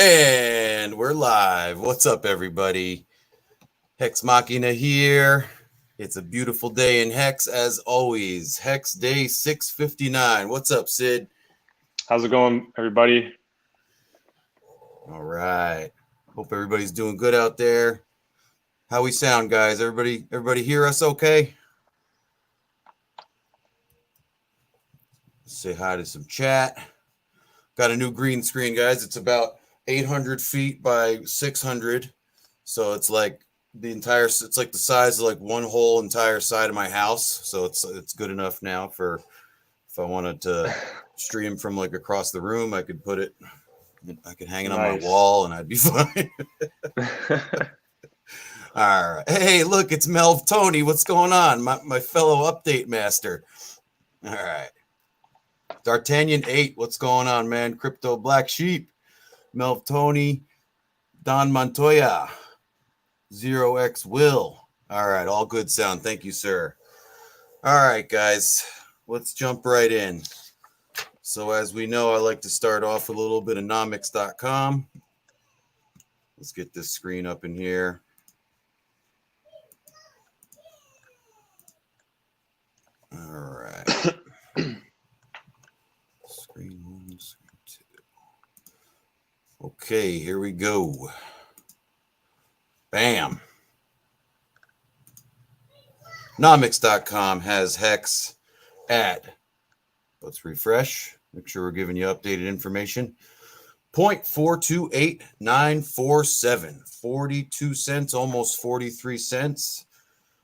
And we're live. What's up, everybody? Hex Machina here. It's a beautiful day in Hex, as always. Hex day 659. What's up, Sid? How's it going, everybody? All right. Hope everybody's doing good out there. How we sound, guys? Everybody hear us okay? Say hi to some chat. Got a new green screen, guys. It's about 800 feet by 600. So it's like it's like the size of like one whole entire side of my house. So it's good enough now for if I wanted to stream from like across the room, I could hang it on my wall and I'd be fine. All right. Hey, look, it's Melv Tony. What's going on? My fellow update master. All right. D'Artagnan 8. What's going on, man? Crypto Black Sheep. Melv Tony. Don Montoya. 0x Will. All right. All good sound. Thank you, sir. All right, guys. Let's jump right in. So as we know, I like to start off with a little bit of nomics.com. Let's get this screen up in here. All right. Screen 1, screen 2. Okay, here we go. Bam. Nomics.com has Hex at, let's refresh, make sure we're giving you updated information, 0.428947, 42 cents, almost 43 cents.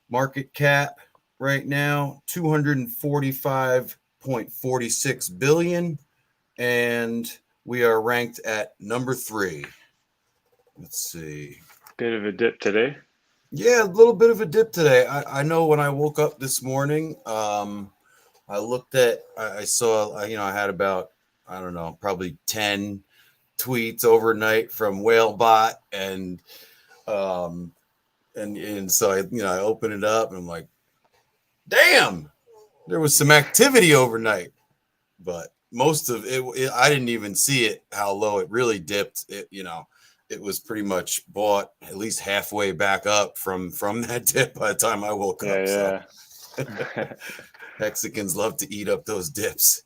Market cap right now, 245.46 billion, and we are ranked at number 3. Let's see. Bit of a dip today. Yeah, a little bit of a dip today. I know when I woke up this morning, I saw, I had about, I don't know, probably 10 tweets overnight from Whalebot, and so I open it up and I'm like, damn, there was some activity overnight, but most of it I didn't even see it, how low it really dipped. It was pretty much bought at least halfway back up from that dip by the time I woke up. Yeah. So Mexicans love to eat up those dips.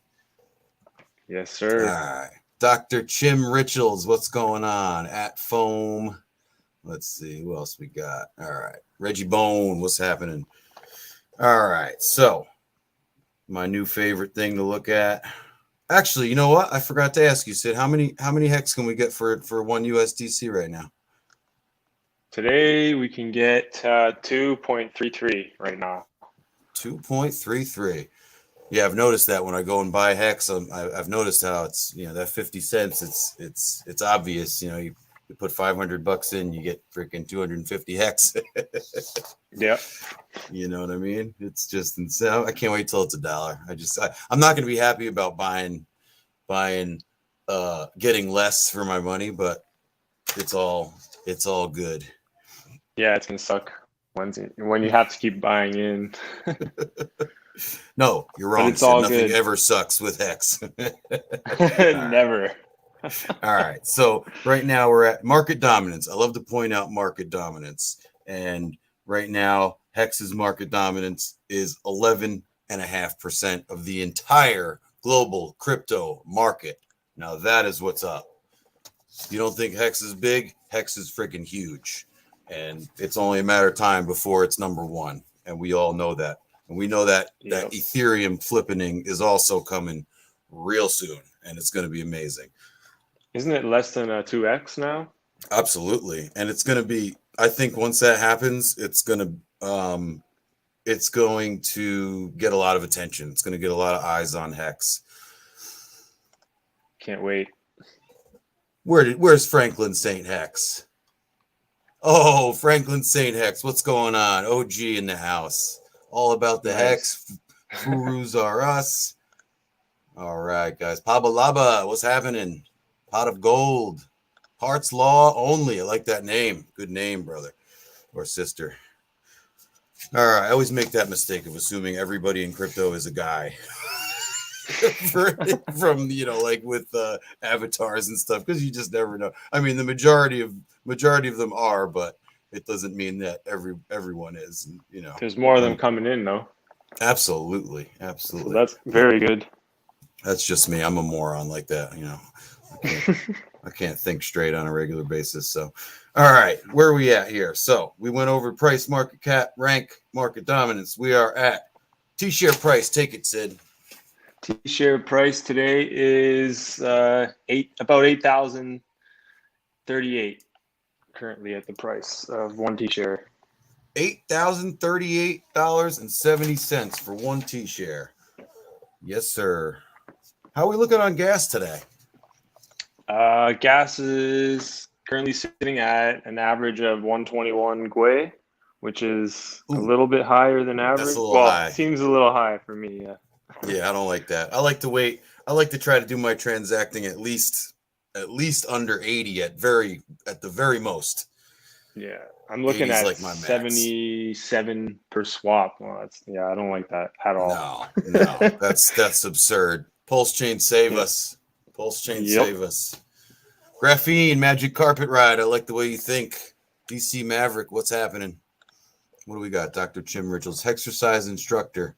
Yes, sir. All right. Dr. Chim Richards, what's going on? At Foam. Let's see who else we got. All right. Reggie Bone, what's happening? All right. So my new favorite thing to look at. Actually, you know what? I forgot to ask you, Sid. How many hex can we get for 1 USDC right now? Today we can get 2.33 right now. 2.33. Yeah, I've noticed that when I go and buy hex, I've noticed how it's that 50 cents. It's obvious. You put $500 in, you get freaking 250 hex. Yeah. You know what I mean? It's just insane. I can't wait till it's $1. I'm not going to be happy about buying, getting less for my money, but it's all good. Yeah, it's gonna suck when you have to keep buying in. No, you're wrong. It's all nothing good. ever sucks with hex. Never. All right. So right now we're at market dominance. I love to point out market dominance. And right now, Hex's market dominance is 11.5% of the entire global crypto market. Now that is what's up. You don't think Hex is big? Hex is freaking huge. And it's only a matter of time before it's number 1. And we all know that. And we know that that Ethereum flippening is also coming real soon. And it's going to be amazing. Isn't it less than a 2x now? Absolutely. And it's going to be, I think once that happens, it's going to get a lot of attention. It's going to get a lot of eyes on Hex. Can't wait. Where's Franklin St. Hex? Oh, Franklin St. Hex. What's going on? OG in the house. All about the Hex. Furus are us. All right, guys. Pabalaba, what's happening? Pot of Gold. Heart's Law Only. I like that name. Good name, brother or sister. All right. I always make that mistake of assuming everybody in crypto is a guy. from like with avatars and stuff, because you just never know. I mean, the majority of them are, but it doesn't mean that everyone is. There's more of them coming in though. Absolutely. So that's very good. That's just me. I'm a moron like that. I can't think straight on a regular basis. So, all right, where are we at here? So we went over price, market cap, rank, market dominance. We are at T-share price. Take it, Sid. T-share price today is about 8,038 currently at the price of one T-share. $8,038.70 for one T-share. Yes, sir. How are we looking on gas today? Gas is currently sitting at an average of 121 GWE, which is a little bit higher than average. That's a little high. Seems a little high for me. Yeah. Yeah, I don't like that. I like to wait. I like to try to do my transacting at least under 80 at the very most. Yeah, I'm looking at like 77 per swap. Well, I don't like that at all. No, that's absurd. Pulse chain save us. Pulse chain save us. Graphene magic carpet ride. I like the way you think. DC Maverick, what's happening? What do we got? Dr. Jim Richards, exercise instructor,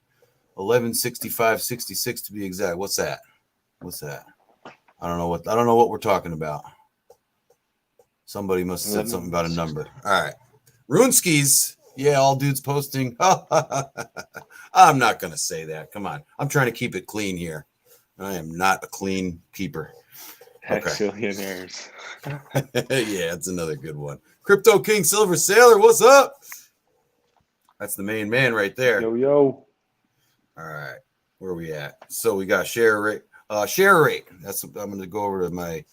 1165.66 to be exact. What's that? I don't know what we're talking about. Somebody must have said something about a number. All right. Runeskis. Yeah, all dudes posting. I'm not going to say that. Come on. I'm trying to keep it clean here. I am not a clean keeper. Hexillionaires. Yeah, it's another good one. Crypto King Silver Sailor, what's up? That's the main man right there. Yo. All right. Where are we at? So we got share rate. Share rate. That's what I'm going to go over to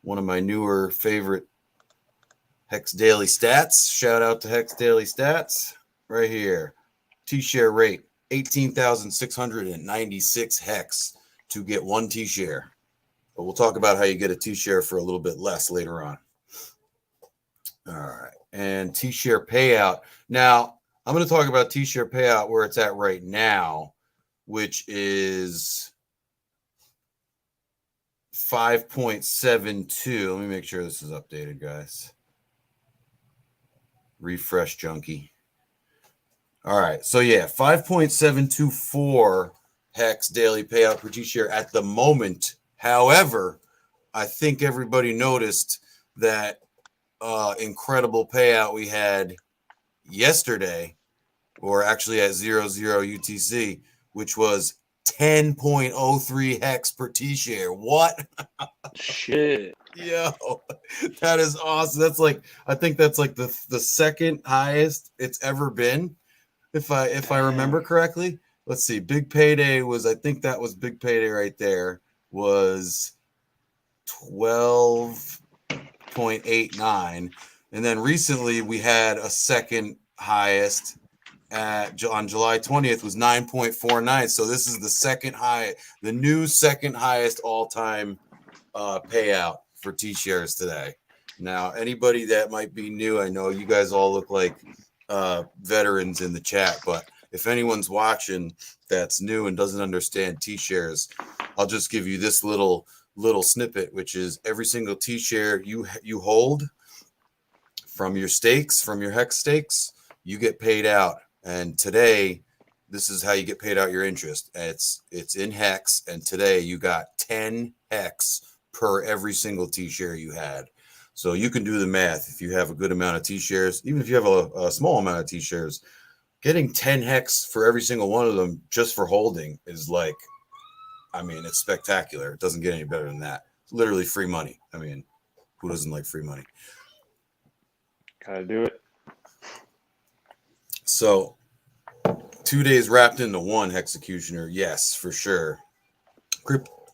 one of my newer favorite Hex Daily Stats. Shout out to Hex Daily Stats right here. T-share rate, 18,696 Hex to get one T-share. But we'll talk about how you get a T-share for a little bit less later on. All right. And T-share payout. Now, I'm going to talk about T-share payout where it's at right now, which is 5.72. Let me make sure this is updated, guys. Refresh junkie. All right. So, yeah, 5.724 Hex daily payout per T-share at the moment. However, I think everybody noticed that incredible payout we had yesterday, or actually at 00 UTC, which was 10.03 Hex per T-share. What? Shit. Yo, that is awesome. I think that's like the second highest it's ever been, if I remember correctly. Let's see. Big payday was, I think that was big payday right there, was 12.89. And then recently we had a second highest on July 20th was 9.49. So this is the new second highest all-time payout for T-shares today. Now, anybody that might be new, I know you guys all look like veterans in the chat, but if anyone's watching that's new and doesn't understand T-shares, I'll just give you this little snippet, which is every single T-share you hold from your stakes, from your Hex stakes, you get paid out. And today, this is how you get paid out your interest. It's in Hex, and today you got 10 Hex per every single T-share you had. So you can do the math. If you have a good amount of T-shares, even if you have a small amount of T-shares, getting 10 Hex for every single one of them just for holding is it's spectacular. It doesn't get any better than that. It's literally free money. I mean, who doesn't like free money? Gotta do it. So 2 days wrapped into one, Hexecutioner. Yes, for sure.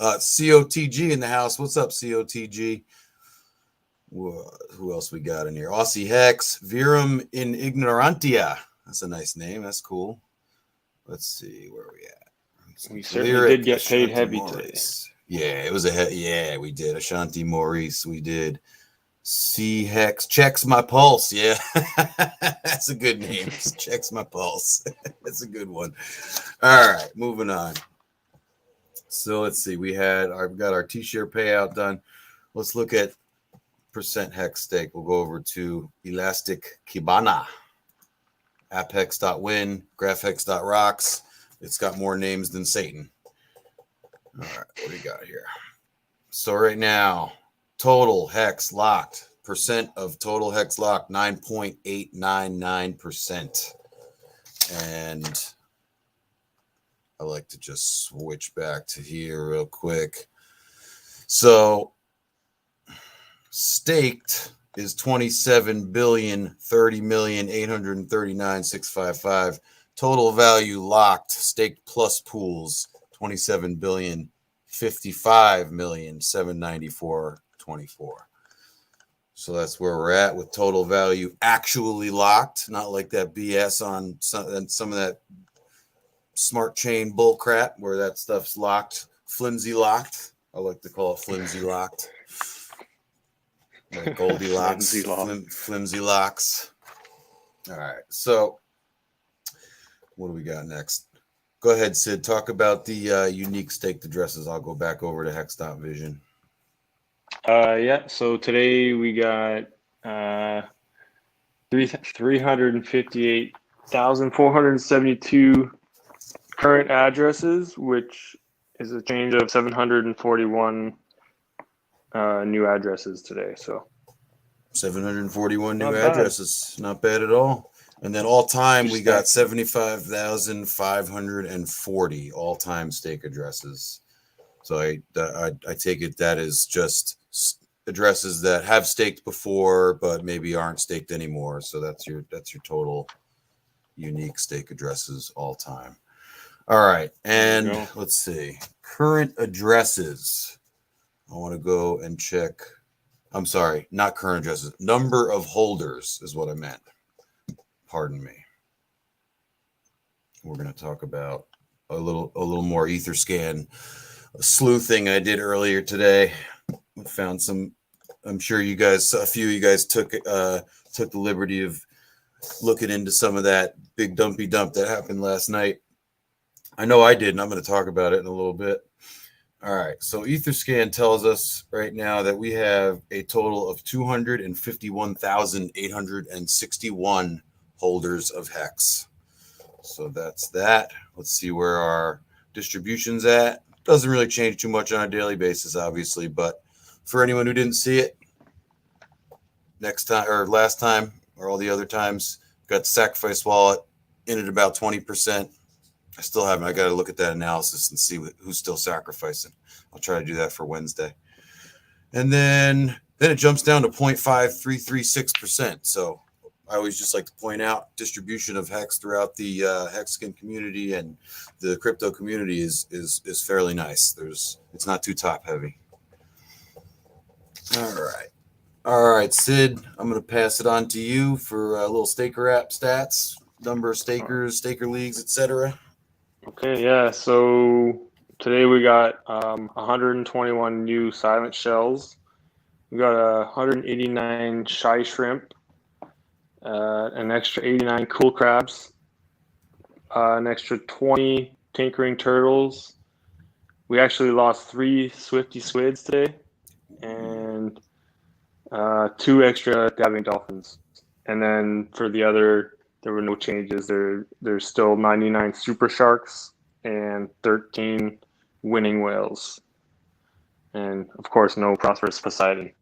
COTG in the house. What's up, COTG? Who else we got in here? Aussie Hex. Virum in Ignorantia. That's a nice name. That's cool. Let's see where we at. We certainly did get paid heavy today. Yeah, it was yeah, we did. Ashanti Maurice, we did. C Hex checks my pulse. Yeah, that's a good name. Checks my pulse. That's a good one. All right, moving on. So let's see. I've got our T-share payout done. Let's look at percent hex stake. We'll go over to Elastic Kibana, apphex.win, graphhex.rocks. It's got more names than Satan. All right, what do we got here? So right now, total hex locked, percent of total hex locked, 9.899%. And I like to just switch back to here real quick. So staked is 27,030,839,655. Total value locked, staked plus pools, 27,055,794.24. So that's where we're at with total value actually locked, not like that BS on some of that smart chain bull crap where that stuff's locked, flimsy locked. I like to call it flimsy locked. Like Goldilocks, flimsy locks. All right. So what do we got next? Go ahead, Sid. Talk about the unique staked addresses. I'll go back over to Hex.Vision. Yeah. So today we got 358,472 current addresses, which is a change of 741 new addresses today. So 741 new addresses. Not bad at all. And then all time, we got 75,540 all time stake addresses. So I take it that is just addresses that have staked before, but maybe aren't staked anymore. So that's your total unique stake addresses all time. All right. And let's see. Current addresses. I want to go and check. I'm sorry, not current addresses. Number of holders is what I meant. Pardon me. We're going to talk about a little more Etherscan sleuthing I did earlier today. We found some. I'm sure you guys, a few of you guys took the liberty of looking into some of that big dumpy dump that happened last night. I know I did, and I'm going to talk about it in a little bit. All right, so Etherscan tells us right now that we have a total of 251,861 holders of HEX. So that's that. Let's see where our distribution's at. Doesn't really change too much on a daily basis, obviously, but for anyone who didn't see it, next time or last time or all the other times, got the sacrifice wallet in at about 20%. I still haven't. I got to look at that analysis and see who's still sacrificing. I'll try to do that for Wednesday. And then it jumps down to 0.5336%. So I always just like to point out distribution of HEX throughout the Hexagon community and the crypto community is fairly nice. It's not too top heavy. All right, Sid, I'm going to pass it on to you for a little staker app stats, number of stakers, staker leagues, etc. Okay, yeah. So today we got 121 new silent shells. We got 189 shy shrimp, an extra 89 cool crabs, an extra 20 tinkering turtles. We actually lost 3 swifty squids today, and 2 extra dabbing dolphins. And then for the other, there were no changes. There's still 99 super sharks and 13 winning whales. And of course, no prosperous Poseidon.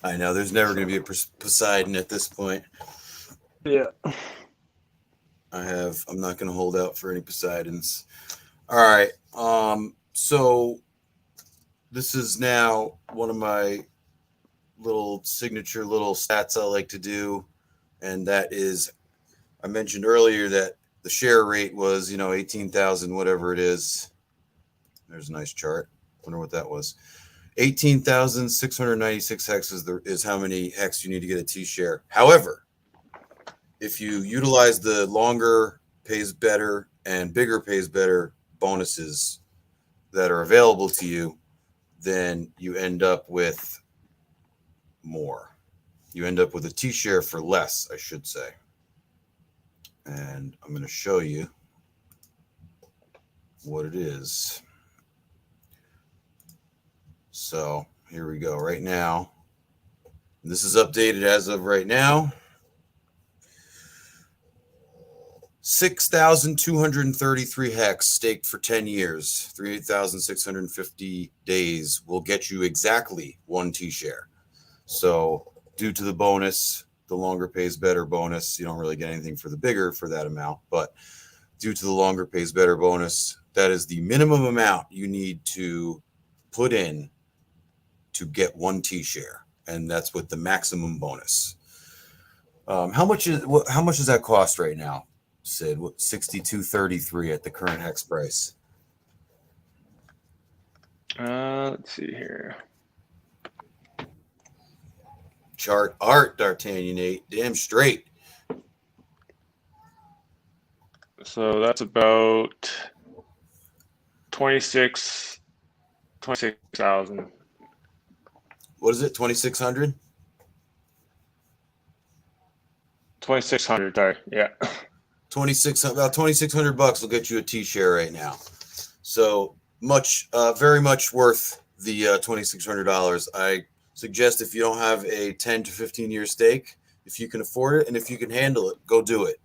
I know there's never going to be a Poseidon at this point. Yeah. I'm not going to hold out for any Poseidons. All right. So this is now one of my signature stats I like to do. And that is, I mentioned earlier that the share rate was, 18,000, whatever it is. There's a nice chart. Wonder what that was. 18,696 hex is how many hex you need to get a T-share. However, if you utilize the longer pays better and bigger pays better bonuses that are available to you, then you end up with more. You end up with a T-share for less, I should say. And I'm going to show you. what it is. So here we go. Right now, this is updated as of right now. 6,233 hex staked for 10 years, 3,650 days will get you exactly 1 T-share. So due to the bonus, the longer pays better bonus, you don't really get anything for the bigger for that amount. But due to the longer pays better bonus, that is the minimum amount you need to put in to get 1 T-share. And that's with the maximum bonus. How much does that cost right now? Sid, 62.33 at the current hex price. Let's see here. Chart art, D'Artagnan 8. Damn straight. So that's about 26,000. What is it? 2,600? 2,600. Sorry. Yeah. About 2,600 bucks will get you a T-share right now. So much, very much worth the $2,600. I suggest if you don't have a 10 to 15 year stake, if you can afford it and if you can handle it, go do it.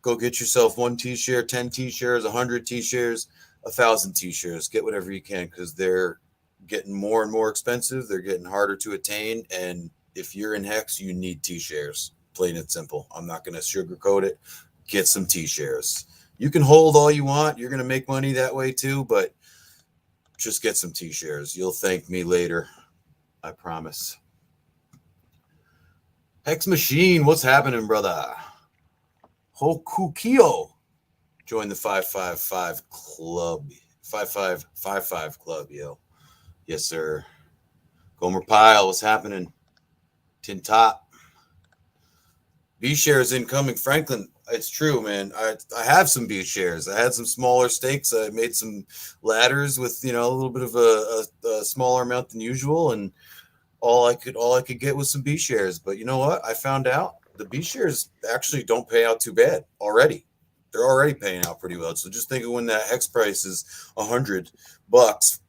Go get yourself 1 T-share, 10 T-shares, 100 T-shares, 1,000 T-shares. Get whatever you can because they're getting more and more expensive. They're getting harder to attain. And if you're in Hex, you need T-shares. Plain and simple. I'm not going to sugarcoat it. Get some T-shares. You can hold all you want. You're going to make money that way too, but just get some T-shares. You'll thank me later. I promise. Hex Machine, what's happening, brother? Hokukio join the 555 club. 5555 club, yo. Yes, sir. Gomer Pyle, what's happening? Tin Top. B shares incoming. Franklin, it's true, man. I have some B shares. I had some smaller stakes. I made some ladders with, a little bit of a smaller amount than usual, and all I could get was some B shares. But you know what? I found out the B shares actually don't pay out too bad already. They're already paying out pretty well. So just think of when that hex price is $100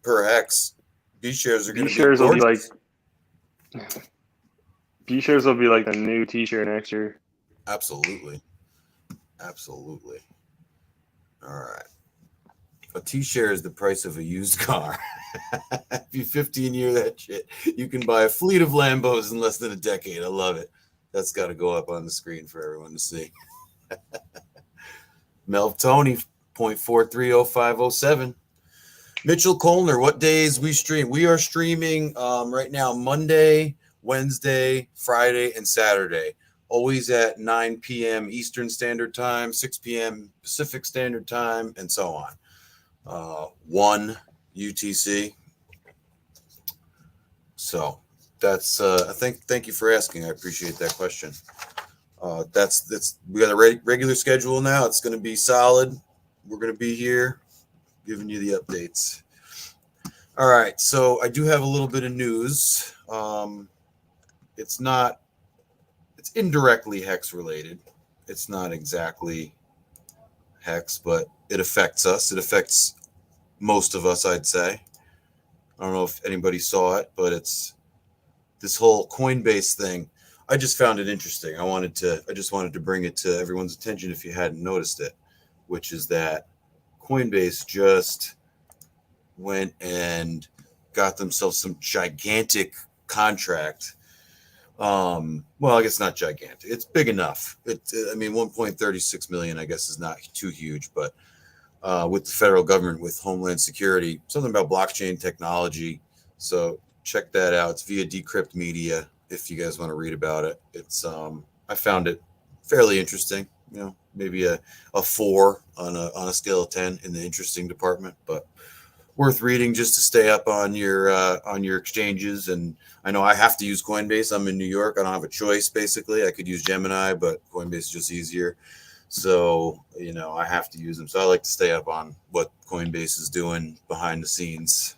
per hex. B shares are going to be B-shares will be gorgeous. B-shares will be like the new T-share next year. Absolutely. All right. A T-share is the price of a used car. If you 15-year that shit, you can buy a fleet of Lambos in less than a decade. I love it. That's got to go up on the screen for everyone to see. Melv Tony, 0.430507. Mitchell Kolner, what days we stream? We are streaming right now Monday, Wednesday, Friday, and Saturday. Always at 9 p.m. Eastern Standard Time, 6 p.m. Pacific Standard Time, and so on. 1 UTC. So that's thank you for asking. I appreciate that question. That's we got a regular schedule now. It's going to be solid. We're going to be here giving you the updates. All right, so I do have a little bit of news. It's indirectly Hex related. It's not exactly Hex, but it affects us. It affects most of us, I'd say. I don't know if anybody saw it, but it's this whole Coinbase thing. I just found it interesting. I just wanted to bring it to everyone's attention if you hadn't noticed it, which is that Coinbase just went and got themselves some gigantic contract. Well, I guess not gigantic. It's big enough. 1.36 million, I guess, is not too huge, but with the federal government, with Homeland Security, something about blockchain technology. So check that out. It's via Decrypt Media. If you guys want to read about it, it's I found it fairly interesting. Maybe a 4 on a scale of 10 in the interesting department, but worth reading just to stay up on your exchanges. And I know I have to use Coinbase. I'm in New York. I don't have a choice. Basically, I could use Gemini, but Coinbase is just easier. So I have to use them. So I like to stay up on what Coinbase is doing behind the scenes.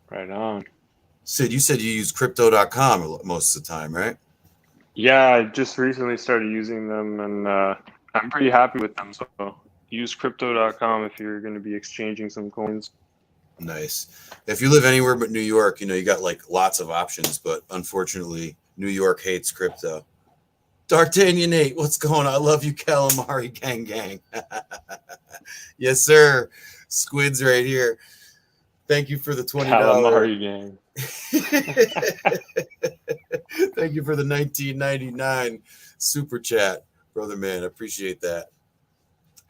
Right on. Sid, you said you use crypto.com most of the time, right? Yeah, I just recently started using them, and I'm pretty happy with them. So use crypto.com if you're going to be exchanging some coins. Nice. If you live anywhere but New York, you got like lots of options, but unfortunately, New York hates crypto. D'Artagnan 8, what's going on? I love you, calamari gang gang. Yes, sir. Squid's right here. Thank you for the $20. Calamari gang. Thank you for the $19.99 super chat, brother man. I appreciate that.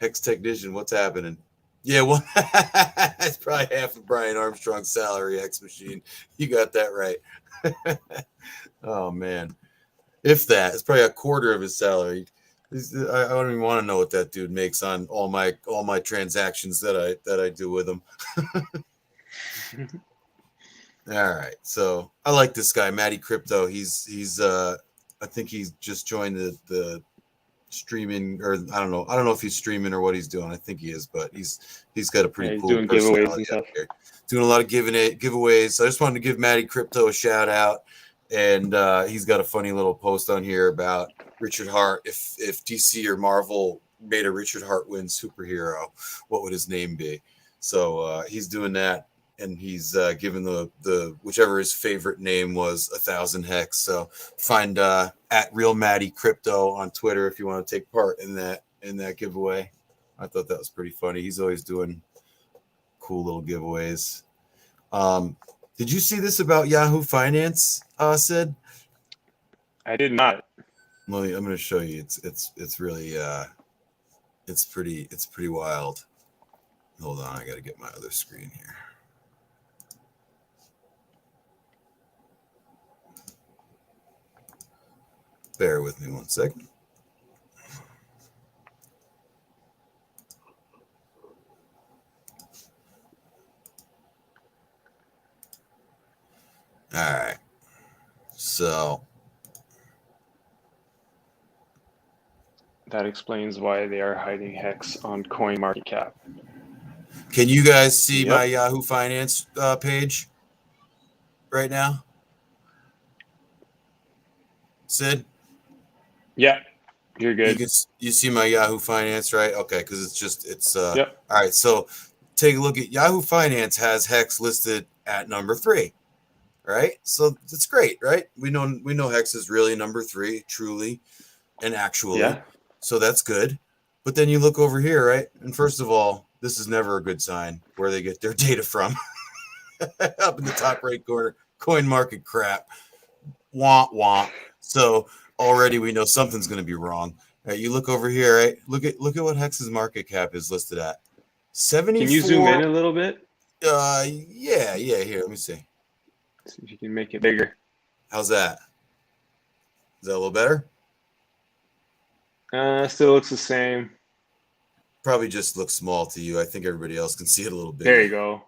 Hex technician, what's happening? Yeah, well, that's probably half of Brian Armstrong's salary, X machine. You got that right. Oh man, if that, it's probably a quarter of his salary. I don't even want to know what that dude makes on all my transactions that I do with him. All right, so I like this guy, Matty Crypto. He's I think he's just joined the streaming, or I don't know if he's streaming or what he's doing. I think he is, but he's got a pretty cool doing giveaways and stuff. Doing a lot of giveaways. So I just wanted to give Matty Crypto a shout out, and he's got a funny little post on here about Richard Hart. If DC or Marvel made a Richard Hartwin superhero, what would his name be? So he's doing that, and he's given the whichever his favorite name was 1,000 hex. So find at Real Matty Crypto on Twitter if you want to take part in that giveaway. I thought that was pretty funny. He's always doing cool little giveaways. Did you see this about Yahoo Finance, Sid? I did not. I'm going to show you. It's really it's pretty wild. Hold on, I got to get my other screen here. Bear with me one second. All right. So that explains why they are hiding hex on CoinMarketCap. Can you guys see my Yahoo Finance page right now? Sid? Yeah, you're good. You see my Yahoo Finance, right? Okay, because it's Yep. All right, so take a look at Yahoo Finance has Hex listed at number 3. Right? So it's great, right? We know Hex is really number 3, truly and actually. Yeah. So that's good. But then you look over here, right? And first of all, this is never a good sign where they get their data from. Up in the top right corner, coin market crap. Womp womp. So already we know something's going to be wrong. All right, you look over here, right? Look at what Hex's market cap is listed at. 74. Can you zoom in a little bit? Yeah. Here, let me see. See if you can make it bigger. How's that? Is that a little better? Still looks the same. Probably just looks small to you. I think everybody else can see it a little bit. There you go.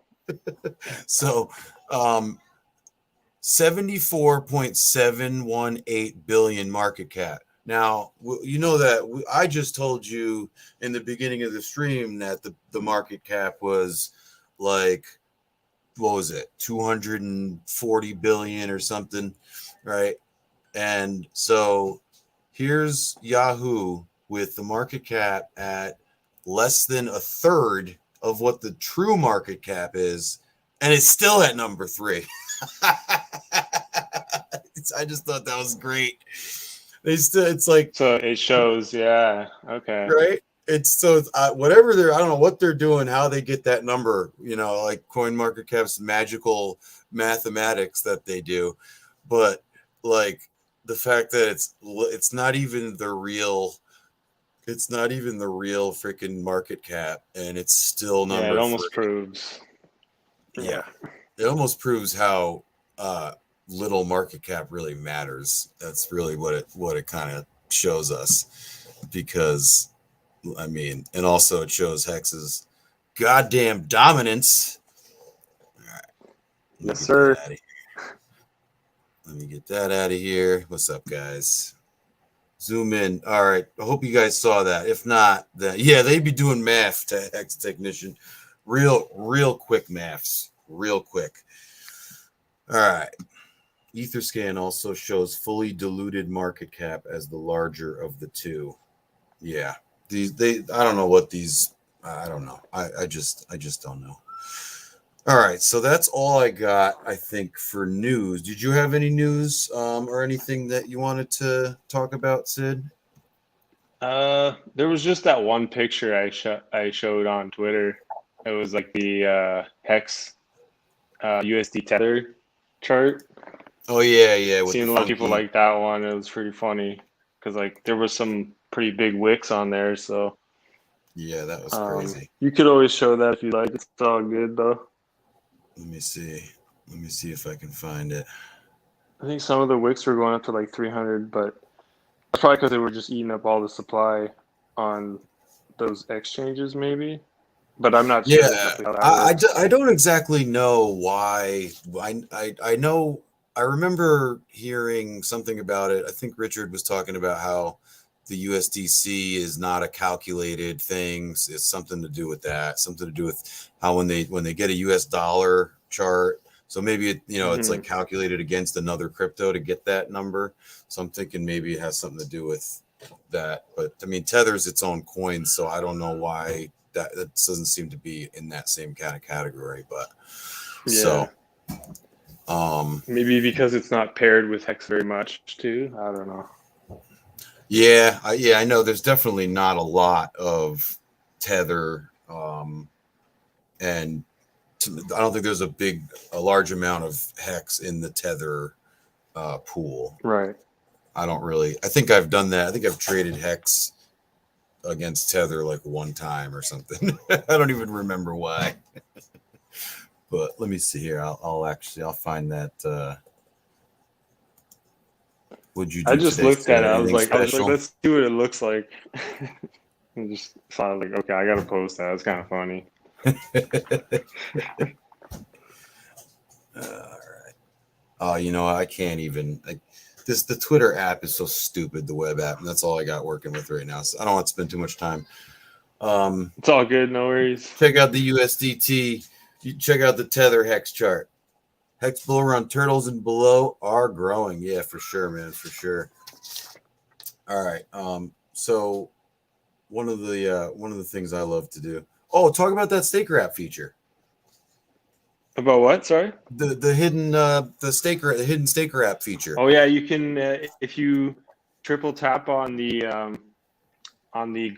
So, 74.718 billion market cap. Now, you know that I just told you in the beginning of the stream that the market cap was like, what was it, 240 billion or something, right? And so here's Yahoo with the market cap at less than a third of what the true market cap is, and it's still at number 3. I just thought that was great. It's like, so it shows, yeah, okay, right? It's whatever I don't know what they're doing, how they get that number, like CoinMarketCap's magical mathematics that they do, but like the fact that it's not even the real freaking market cap, and it's still number. Yeah, it almost 3. proves. Yeah, it almost proves how little market cap really matters. That's really what it kind of shows us, because I mean, and also it shows Hex's goddamn dominance. All right. Yes, sir. Let me get that out of here. What's up, guys? Zoom in. All right. I hope you guys saw that. If not, then yeah, they'd be doing math to Hex technician. Real quick maths. Real quick. All right. Etherscan also shows fully diluted market cap as the larger of the two. Yeah. I don't know what these I don't know. I just don't know. All right, so that's all I got, I think, for news. Did you have any news or anything that you wanted to talk about, Sid? There was just that one picture I showed on Twitter. It was like the HEX USD tether chart. Oh yeah, with the Seen a lot of people funky. like that one. It was pretty funny because like there was some pretty big wicks on there. So Yeah, that was crazy. you could always show that if you like. It's all good though. Let me see. Let me see if I can find it. I think some of the wicks were going up to like 300, but probably because they were just eating up all the supply on those exchanges, maybe. But I'm not sure Yeah, exactly how that works. I don't exactly know why. I know I remember hearing something about it. I think Richard was talking about how the USDC is not a calculated thing. It's something to do with that. Something to do with how when they get a US dollar chart. So maybe it's like Hmm. calculated against another crypto to get that number. So I'm thinking maybe it has something to do with that. But I mean, Tether's its own coin, so I don't know why that doesn't seem to be in that same kind of category. But Yeah, so um maybe because it's not paired with hex very much too. I don't know. yeah, I know there's definitely not a lot of Tether, and I don't think there's a large amount of hex in the Tether pool. Right. I don't really. I think I've done that. I think I've traded hex against Tether like one time or something. I don't even remember why. But let me see here. I'll find that. What'd you I do just today, looked Sid? at it. Anything I was like, special? let's see what it looks like. And just saw like, okay, I gotta post that. It's kind of funny. All right. Oh, I can't even. The Twitter app is so stupid. The web app, and that's all I got working with right now. So I don't want to spend too much time. Um, It's all good, no worries. check out the USDT. You check out the Tether hex chart. Hex bull run turtles and below are growing. Yeah, for sure, man, for sure. All right. So one of the things I love to do. Oh, talk about that staker app feature. About what? Sorry. The hidden the hidden staker app feature. Oh yeah, you can if you triple tap on the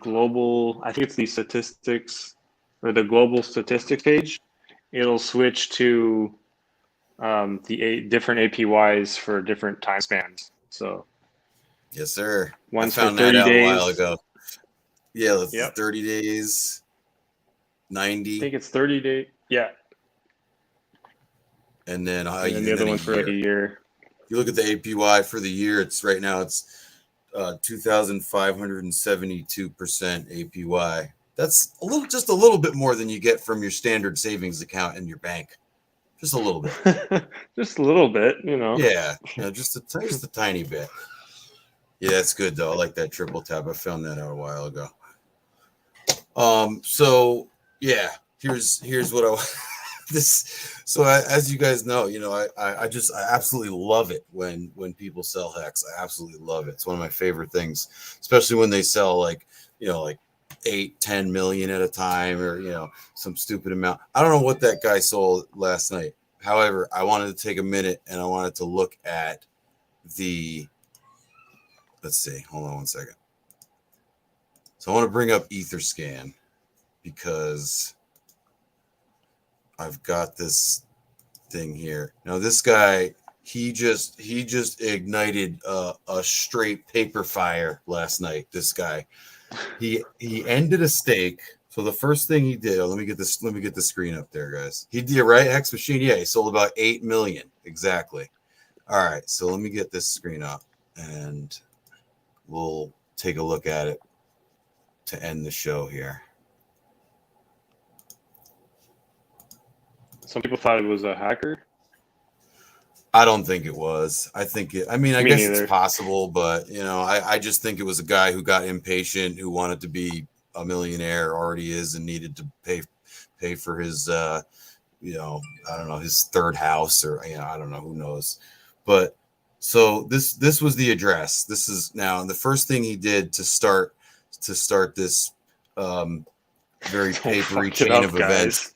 global. I think it's the statistics or the global statistics page. It'll switch to different APYs for different time spans. So Yes, sir. I one's for found that 30 out a while days. ago. Yeah, it's Yep. 30 days, I 90, think it's 30 days. Yeah. and then And then the other a one's for like a year. year. If you look at the APY for the year, it's right now it's 2,572% APY. That's just a little bit more than you get from your standard savings account in your bank. Just a little bit. Just a little bit, you know. Yeah, just a tiny bit. Yeah, that's good though. I like that triple tap. I found that out a while ago. So yeah, here's what I this. So as you guys know, I absolutely love it when people sell hex. I absolutely love it. It's one of my favorite things, especially when they sell like 8-10 million at a time, or some stupid amount. I don't know what that guy sold last night. However, I wanted to take a minute and I wanted to look at the. Let's see. Hold on one second. So I want to bring up Etherscan because I've got this thing here. Now this guy, he just ignited a straight paper fire last night. This guy, he ended a stake. So the first thing he did, let me get the screen up there, guys. He did right, Hex Machine. Yeah, he sold about 8 million exactly. All right, so let me get this screen up and we'll take a look at it to end the show here. Some people thought it was a hacker. I don't think it was. I think I mean, I Me guess it's neither. possible, but I just think it was a guy who got impatient, who wanted to be a millionaire, already is, and needed to pay for his I don't know, his third house, or I don't know, who knows. But so this was the address. This is now the first thing he did to start this very Don't papery fuck it chain up, of events.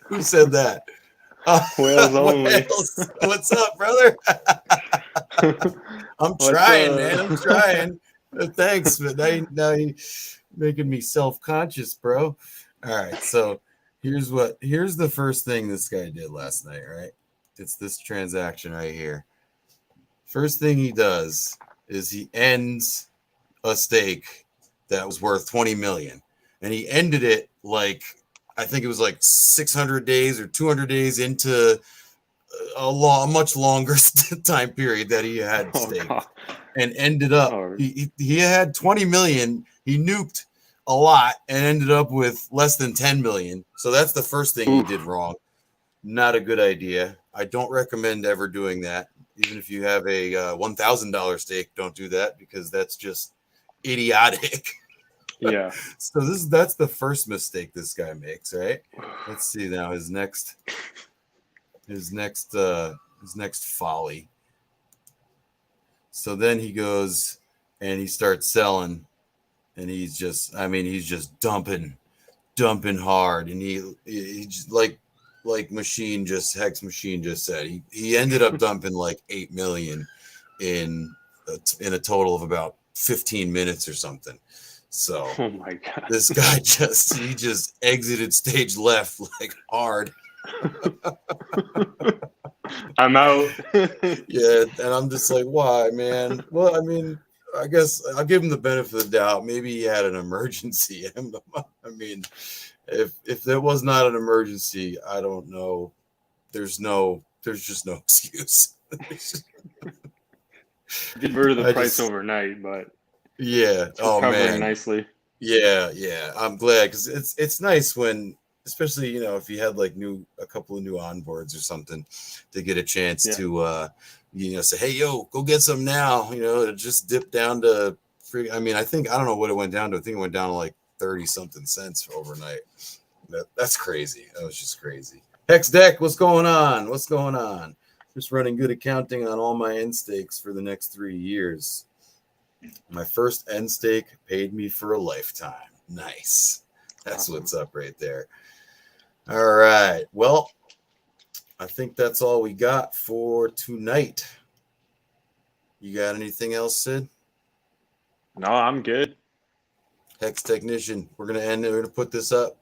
Who said that? Whales only. Whales. What's up, brother? I'm trying, man. I'm trying. Thanks, but now you making me self-conscious, bro. All right, so here's the first thing this guy did last night, right? It's this transaction right here. First thing he does is he ends a stake that was worth 20 million, and he ended it like I think it was like 600 days or 200 days into a much longer time period that he had Oh staked, god. and ended up Oh, he had 20 million. He nuked a lot and ended up with less than 10 million. So that's the first thing he did wrong. Not a good idea. I don't recommend ever doing that. Even if you have a $1,000 stake, don't do that because that's just idiotic. yeah. So that's the first mistake this guy makes, right? Let's see now his next folly. So then he goes and he starts selling, and he's just dumping hard, and he just like Hex Machine just said, he ended up dumping like 8 million in a total of about 15 minutes or something. So Oh my god. this guy he just exited stage left like hard. I'm out. Yeah, and I'm just like, why, man? Well, I mean, I guess I'll give him the benefit of the doubt. Maybe he had an emergency. I mean, if there was not an emergency, I don't know. There's just no excuse. Did murder the I price just overnight, but yeah. it's Oh recovering man. nicely. Yeah. I'm glad because it's nice when, especially if you had like a couple of new onboards or something, to get a chance Yeah. to say, hey yo, go get some now. It just dipped down to free. I mean, I don't know what it went down to. I think it went down to like 30 something cents overnight. That's crazy. That was just crazy. Hex Deck, what's going on? What's going on? Just running good accounting on all my end stakes for the next 3 years. My first end stake paid me for a lifetime. Nice. That's Awesome. what's up right there. All right. Well, I think that's all we got for tonight. You got anything else, Sid? No, I'm good. Hex Technician, we're gonna put this up.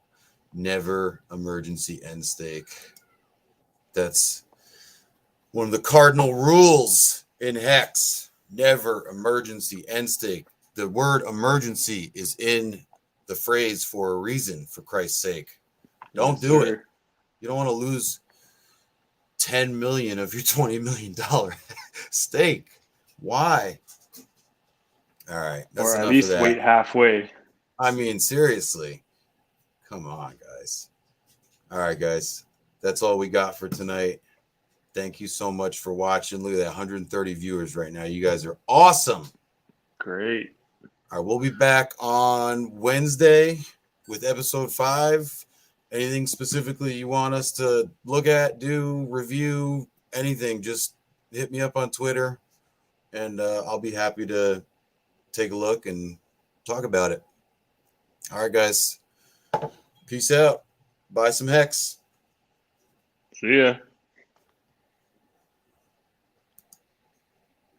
Never emergency end stake. That's one of the cardinal rules in Hex. Never emergency end stake. The word emergency is in the phrase for a reason, for Christ's sake. Don't do it. You don't want to lose 10 million of your $20 million stake. Why? All right. That's Or at enough of least wait that. halfway. I mean, seriously. Come on, guys. All right, guys. That's all we got for tonight. Thank you so much for watching. Look at that, 130 viewers right now. You guys are awesome. Great. All right, we'll be back on Wednesday with episode 5. Anything specifically you want us to look at, do, review, anything, just hit me up on Twitter, and I'll be happy to take a look and talk about it. All right, guys. Peace out. Buy some Hex. See ya.